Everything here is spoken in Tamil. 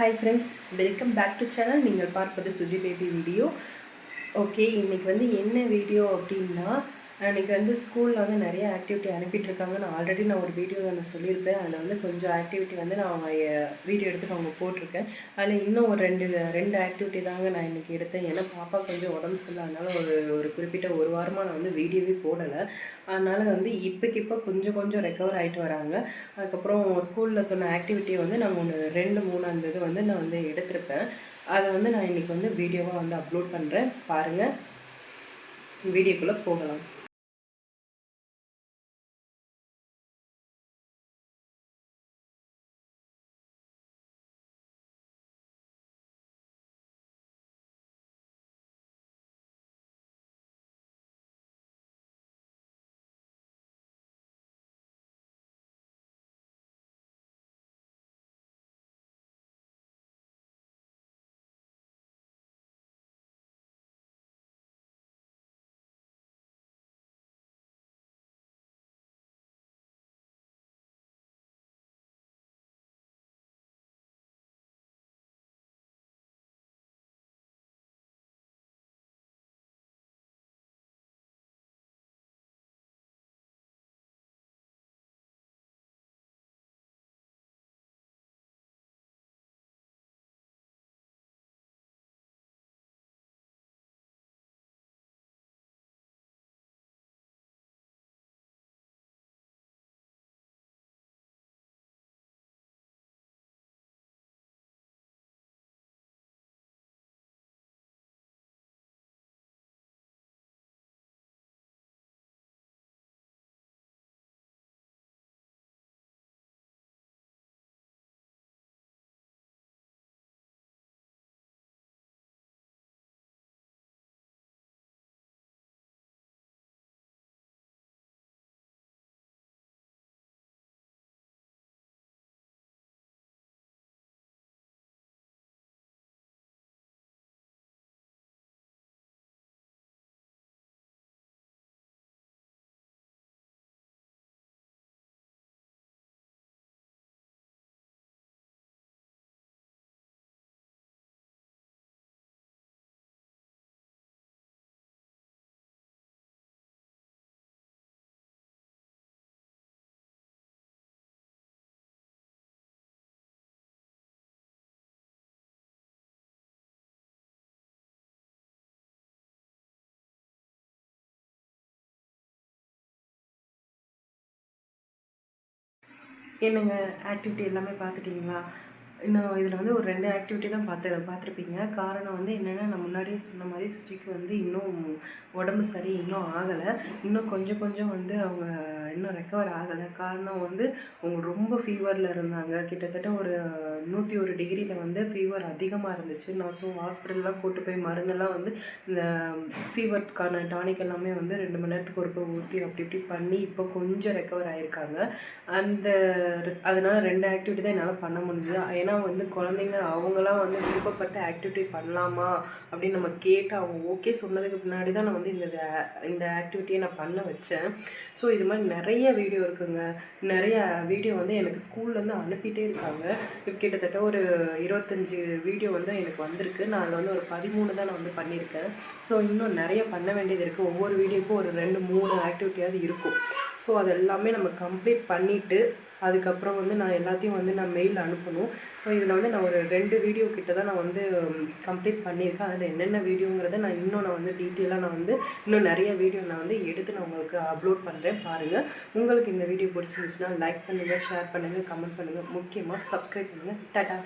Hi friends, welcome back to channel. நீங்கள் பார்ப்பது சுஜி பேபி வீடியோ. ஓகே, இன்றைக்கி வந்து என்ன வீடியோ அப்படின்னா, அன்றைக்கி வந்து ஸ்கூலில் வந்து நிறைய ஆக்டிவிட்டி அனுப்பிட்டுருக்காங்க. நான் ஒரு வீடியோவில் நான் சொல்லியிருப்பேன். அதில் வந்து கொஞ்சம் ஆக்டிவிட்டி வந்து நான் வீடியோ எடுத்து அவங்க போட்டிருக்கேன். அதில் இன்னும் ஒரு ரெண்டு ஆக்டிவிட்டி தாங்க நான் இன்றைக்கி எடுத்தேன். ஏன்னா பாப்பா கொஞ்சம் உடம்பு சரியில்லை, ஒரு குறிப்பிட்ட ஒரு வாரமாக நான் வந்து வீடியோவே போடலை. அதனால் வந்து இப்போ கொஞ்சம் ரெக்கவர் ஆகிட்டு வராங்க. அதுக்கப்புறம் ஸ்கூலில் சொன்ன ஆக்டிவிட்டியை வந்து நாங்கள் 2-3 அந்த இது வந்து நான் வந்து எடுத்திருப்பேன். அதை வந்து நான் இன்றைக்கி வந்து வீடியோவாக வந்து அப்லோட் பண்ணுறேன். பாருங்கள், வீடியோக்குள்ளே போகலாம். என்னங்க, ஆக்டிவிட்டி எல்லாமே பார்த்துட்டிங்களா? இன்னும் இதில் வந்து ஒரு 2 ஆக்டிவிட்டி தான் பார்த்துருப்பீங்க. காரணம் வந்து என்னென்னா, நான் முன்னாடியே சொன்ன மாதிரி சுஜிக்கு வந்து இன்னும் உடம்பு சரி இன்னும் ஆகலை. இன்னும் கொஞ்சம் வந்து அவங்க இன்னும் ரெக்கவர் ஆகலை. காரணம் வந்து அவங்க ரொம்ப ஃபீவரில் இருந்தாங்க. கிட்டத்தட்ட ஒரு 101 டிகிரியில் வந்து ஃபீவர் அதிகமாக இருந்துச்சு. நான் ஹாஸ்பிட்டல்லாம் கூட்டு போய் மருந்தெல்லாம் வந்து இந்த ஃபீவருக்கான டானிக் எல்லாமே வந்து 2 மணி நேரத்துக்கு ஒருக்க ஊற்றி அப்படி இப்படி பண்ணி இப்போ கொஞ்சம் ரெக்கவர் ஆகியிருக்காங்க. அதனால் 2 ஆக்டிவிட்டி தான் என்னால் பண்ண முடிஞ்சுது. ஏன்னா வந்து குழந்தைங்க அவங்களாம் வந்து விருப்பப்பட்ட ஆக்டிவிட்டி பண்ணலாமா அப்படின்னு நம்ம கேட்டு அவங்க ஓகே சொன்னதுக்கு பின்னாடி தான் நான் வந்து இந்த ஆக்டிவிட்டியை நான் பண்ண வச்சேன். ஸோ இது மாதிரி நிறைய வீடியோ இருக்குங்க. நிறைய வீடியோ வந்து எனக்கு ஸ்கூல்லேருந்து அனுப்பிட்டே இருக்காங்க. கிட்டத்தட்ட ஒரு 25 வீடியோ வந்து எனக்கு வந்திருக்கு. நான் அதில் வந்து ஒரு 13 தான் நான் வந்து பண்ணியிருக்கேன். ஸோ இன்னும் நிறைய பண்ண வேண்டியது இருக்குது. ஒவ்வொரு வீடியோக்கும் ஒரு 2-3 ஆக்டிவிட்டியாவது இருக்கும். ஸோ அது எல்லாமே நம்ம கம்ப்ளீட் பண்ணிவிட்டு அதுக்கப்புறம் வந்து நான் எல்லாத்தையும் வந்து நான் மெயில் அனுப்பணும். ஸோ இதில் வந்து நான் ஒரு 2 வீடியோ கிட்ட தான் நான் வந்து கம்ப்ளீட் பண்ணியிருக்கேன். அதில் என்னென்ன வீடியோங்கிறத நான் வந்து டீட்டெயிலாக நான் வந்து இன்னும் நிறைய வீடியோ நான் வந்து எடுத்து நான் உங்களுக்கு அப்லோட் பண்ணுறேன். பாருங்கள். உங்களுக்கு இந்த வீடியோ பிடிச்சிருந்துச்சுன்னா லைக் பண்ணுங்கள், ஷேர் பண்ணுங்கள், கமெண்ட் பண்ணுங்கள். முக்கியமாக சப்ஸ்கிரைப் பண்ணுங்கள். டாடா.